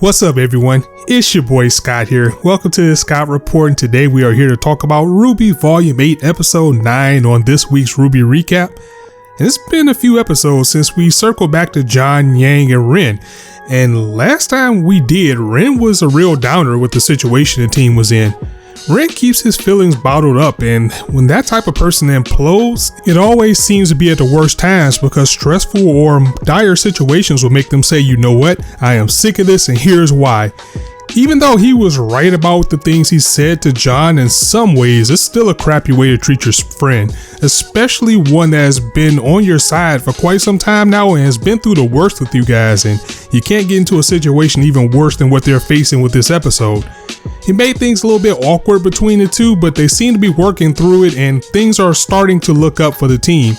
What's up, everyone? It's your boy Scott here. Welcome to the Scott Report, and today we are here to talk about RWBY Volume 8, Episode 9 on this week's RWBY Recap. And it's been a few episodes since we circled back to John, Yang, and Ren. And last time we did, Ren was a real downer with the situation the team was in. Ren keeps his feelings bottled up, and when that type of person implodes, it always seems to be at the worst times because stressful or dire situations will make them say, you know what, I am sick of this and here's why. Even though he was right about the things he said to John, in some ways, it's still a crappy way to treat your friend, especially one that has been on your side for quite some time now and has been through the worst with you guys, and you can't get into a situation even worse than what they're facing with this episode. It made things a little bit awkward between the two, but they seem to be working through it and things are starting to look up for the team.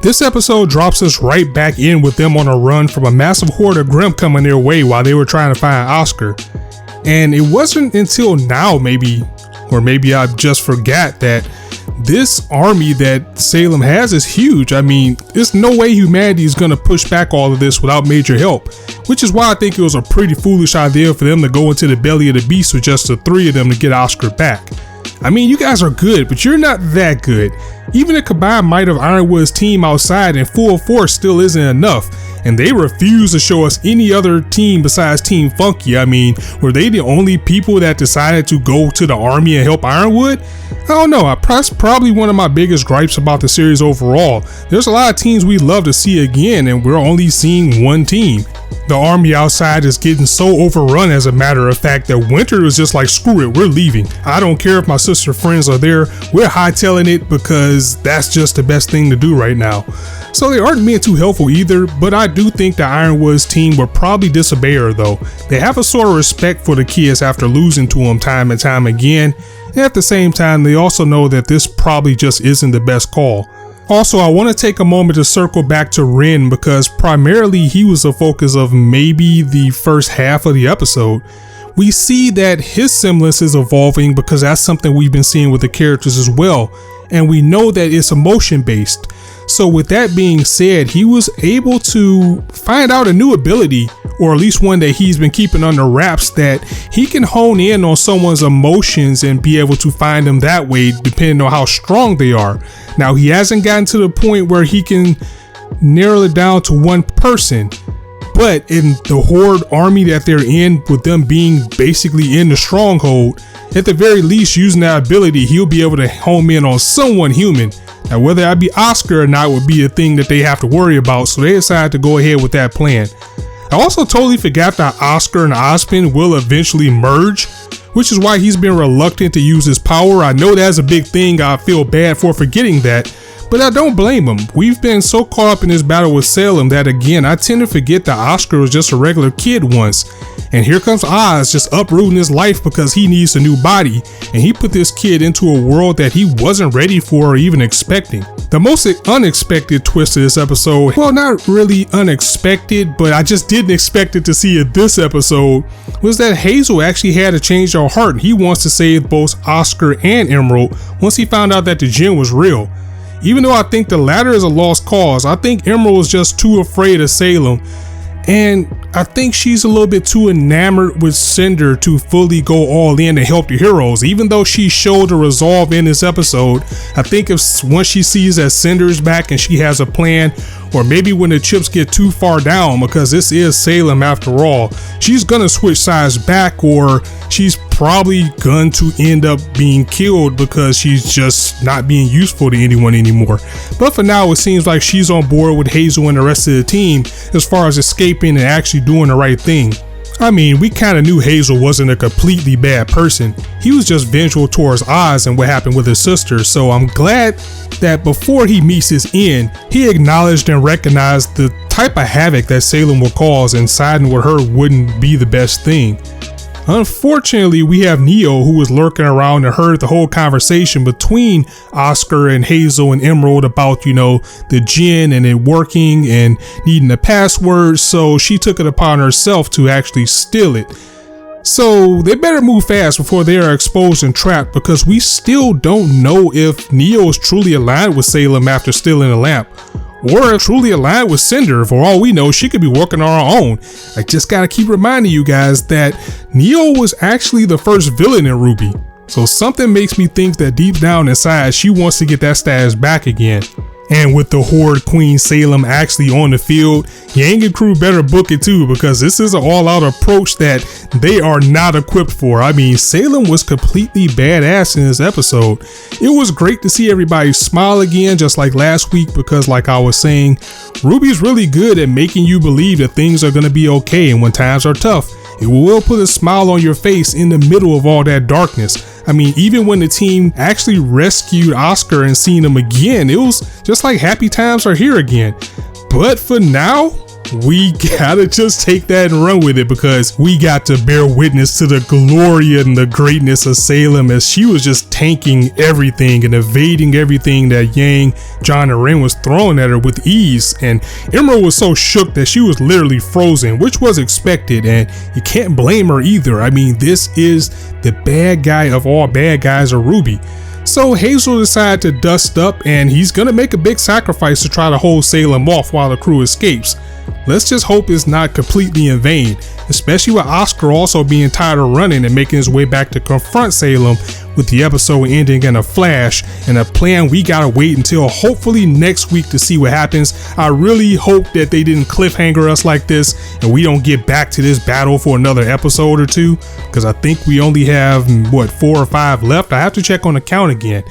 This episode drops us right back in with them on a run from a massive horde of Grimm coming their way while they were trying to find Oscar. And it wasn't until now maybe I just forgot that this army that Salem has is huge. I mean, there's no way humanity is going to push back all of this without major help, which is why I think it was a pretty foolish idea for them to go into the belly of the beast with just the three of them to get Oscar back. I mean, you guys are good, but you're not that good. Even the combined might of Ironwood's team outside in full force still isn't enough, and they refuse to show us any other team besides Team Funky. I mean, were they the only people that decided to go to the army and help Ironwood? I don't know, that's probably one of my biggest gripes about the series overall. There's a lot of teams we'd love to see again, and we're only seeing one team. The army outside is getting so overrun, as a matter of fact, that Winter was just like, screw it, we're leaving. I don't care if my sister friends are there, we're hightailing it because that's just the best thing to do right now. So they aren't being too helpful either, but I do think the Ironwood's team will probably disobey her though. They have a sort of respect for the kids after losing to them time and time again, and at the same time they also know that this probably just isn't the best call. Also, I want to take a moment to circle back to Ren because primarily he was the focus of maybe the first half of the episode. We see that his semblance is evolving because that's something we've been seeing with the characters as well, and we know that it's emotion based. So with that being said, he was able to find out a new ability, or at least one that he's been keeping under wraps, that he can hone in on someone's emotions and be able to find them that way depending on how strong they are. Now, he hasn't gotten to the point where he can narrow it down to one person, but in the Horde army that they're in, with them being basically in the stronghold, at the very least using that ability, he'll be able to home in on someone human. Now, whether that be Oscar or not would be a thing that they have to worry about, so they decided to go ahead with that plan. I also totally forgot that Oscar and Ozpin will eventually merge, which is why he's been reluctant to use his power. I know that's a big thing, I feel bad for forgetting that, but I don't blame him. We've been so caught up in this battle with Salem that, again, I tend to forget that Oscar was just a regular kid once. And here comes Oz just uprooting his life because he needs a new body, and he put this kid into a world that he wasn't ready for or even expecting. The most unexpected twist of this episode, well, not really unexpected, but I just didn't expect it to see it this episode, was that Hazel actually had a change of heart. He wants to save both Oscar and Emerald once he found out that the Djinn was real. Even though I think the latter is a lost cause, I think Emerald was just too afraid of Salem, and I think she's a little bit too enamored with Cinder to fully go all in to help the heroes. Even though she showed a resolve in this episode, I think if once she sees that Cinder is back and she has a plan, or maybe when the chips get too far down, because this is Salem after all, she's gonna switch sides back, or she's probably going to end up being killed because she's just not being useful to anyone anymore. But for now, it seems like she's on board with Hazel and the rest of the team as far as escaping and actually doing the right thing. I mean, we kind of knew Hazel wasn't a completely bad person. He was just vengeful towards Oz and what happened with his sister, so I'm glad that before he meets his end, he acknowledged and recognized the type of havoc that Salem will cause, and siding with her wouldn't be the best thing. Unfortunately, we have Neo, who was lurking around and heard the whole conversation between Oscar and Hazel and Emerald about, the Djinn and it working and needing a password, so she took it upon herself to actually steal it. So they better move fast before they are exposed and trapped, because we still don't know if Neo is truly aligned with Salem after stealing the lamp, or truly aligned with Cinder. For all we know, she could be working on her own. I just gotta keep reminding you guys that Neo was actually the first villain in RWBY. So something makes me think that deep down inside, she wants to get that status back again. And with the Horde Queen Salem actually on the field, Yang and crew better book it too, because this is an all-out approach that they are not equipped for. I mean, Salem was completely badass in this episode. It was great to see everybody smile again, just like last week, because like I was saying, RWBY's really good at making you believe that things are going to be okay, and when times are tough, it will put a smile on your face in the middle of all that darkness. I mean, even when the team actually rescued Oscar and seen him again, it was just like happy times are here again. But for now, we gotta just take that and run with it, because we got to bear witness to the glory and the greatness of Salem as she was just tanking everything and evading everything that Yang, John, and Ren was throwing at her with ease. And Emerald was so shook that she was literally frozen, which was expected, and you can't blame her either. I mean, this is the bad guy of all bad guys of RWBY. So Hazel decided to dust up, and he's gonna make a big sacrifice to try to hold Salem off while the crew escapes. Let's just hope it's not completely in vain, especially with Oscar also being tired of running and making his way back to confront Salem, with the episode ending in a flash and a plan we gotta wait until hopefully next week to see what happens. I really hope that they didn't cliffhanger us like this and we don't get back to this battle for another episode or two, because I think we only have, what, 4 or 5 left. I have to check on the count again.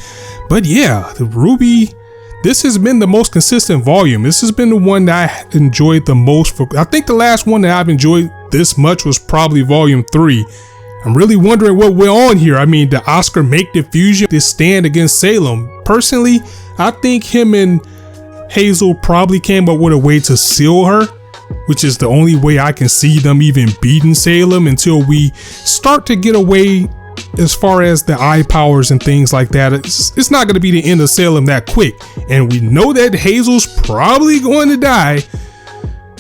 But yeah, the RWBY, this has been the most consistent volume. This has been the one that I enjoyed the most. I think the last one that I've enjoyed this much was probably volume 3. I'm really wondering what went on here. I mean, did Oscar make the fusion to stand against Salem? Personally, I think him and Hazel probably came up with a way to seal her, which is the only way I can see them even beating Salem until we start to get away as far as the eye powers and things like that. It's not going to be the end of Salem that quick, and we know that Hazel's probably going to die.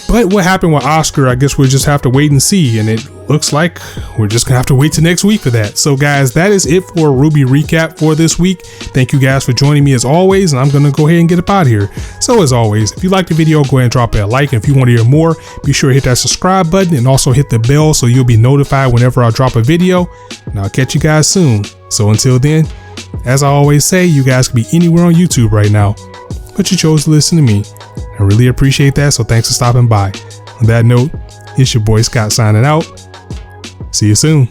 But what happened with Oscar, I guess we'll just have to wait and see, and it looks like we're just gonna have to wait till next week for that. So guys, that is it for RWBY Recap for this week. Thank you guys for joining me as always, and I'm gonna go ahead and get up out of here. So as always, if you liked the video, go ahead and drop a like, and if you want to hear more, be sure to hit that subscribe button and also hit the bell so you'll be notified whenever I drop a video, and I'll catch you guys soon. So until then, as I always say, you guys can be anywhere on YouTube right now, but you chose to listen to me. I really appreciate that, so thanks for stopping by. On that note, it's your boy Scott signing out. See you soon.